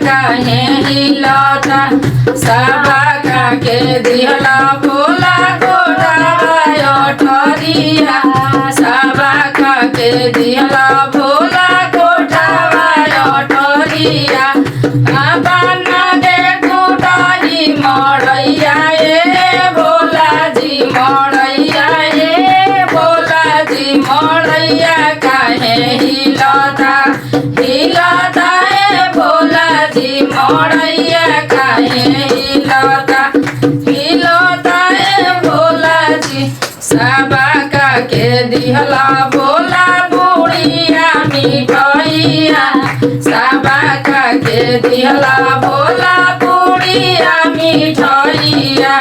काहे हिलता सबका के दिहला भोला कोठावा अठरिया सबका के दिहला भोला कोठावा अठरिया बना दे टूटही मड़ैया ए भोला जी मड़ैया ए भोला जी मड़ैया काहे हिलता हिलता ए भोला जी मड़ैया काहे हिलता हिलता ए भोला जी सबका के दिहला भोला बुढ़िया मिठैया सबका के दिहला भोला बुढ़िया मिठैया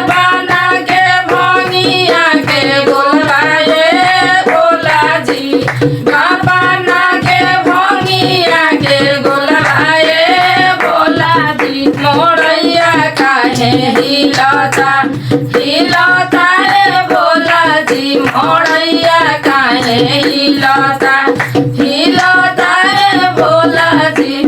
बना के भंगिया के गोला ए भोला जी बना के भंगिया के गोला ए भोला जी मोरैया काहे हिलता हिलता ए भोला जी मोरैया काहे हिलता हिलता ए भोला जी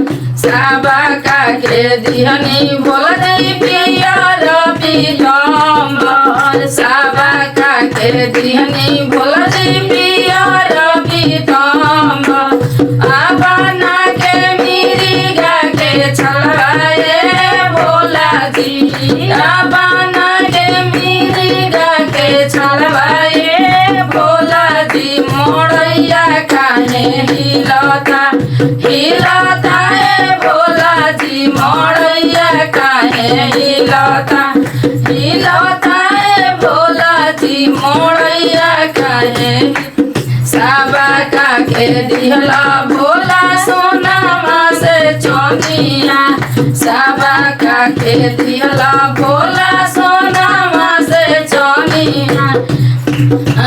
सबका के दिहनी भोला जी पियर पीतम्बर सबका के दिहनी भोला जी पियर पीतम्बर बना के मिरिगा के छलवाए भोला जी बना के मिरिगा के छलवाए भोला जी मोरैया काहे हिलता हिलता ए भोला जी मोरैया काहे हिलता हिलता ए भोला जी मोरैया काहे सबका के दिहला भोला सोनामा से चौनिया सबका के दिहला भोला सोनामा से चौनिया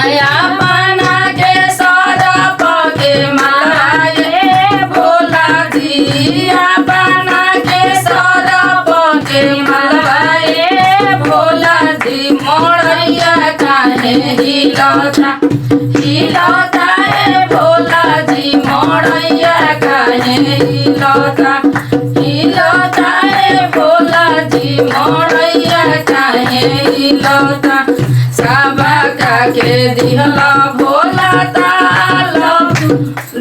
आया बना के सरप के मालाए भोला जी बना के सरप के मालाए भोला जी मोरैया काहे हिलता हिलता ए भोला जी मोरैया काहे हिलता हिलता ए भोला जी मोरैया काहे हिलता सबका के दिहला भोला ताल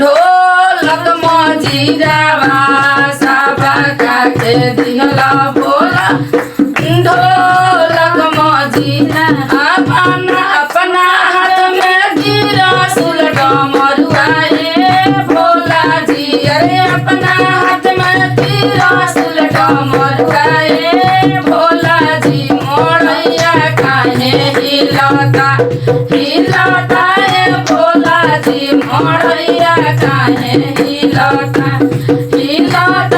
ढोलक मजीरावा सबका के दिहला भोला ढोलक मजीरा अपना अपना हाथ में गिरा सुलट मरुआ ए भोला जी अरे अपना हाथ में गिरा सुलट मरुआ ए भोला जी मोरैया काहे हिलता हिलता ए भोला जी मोरैया काहे हिलता हिलता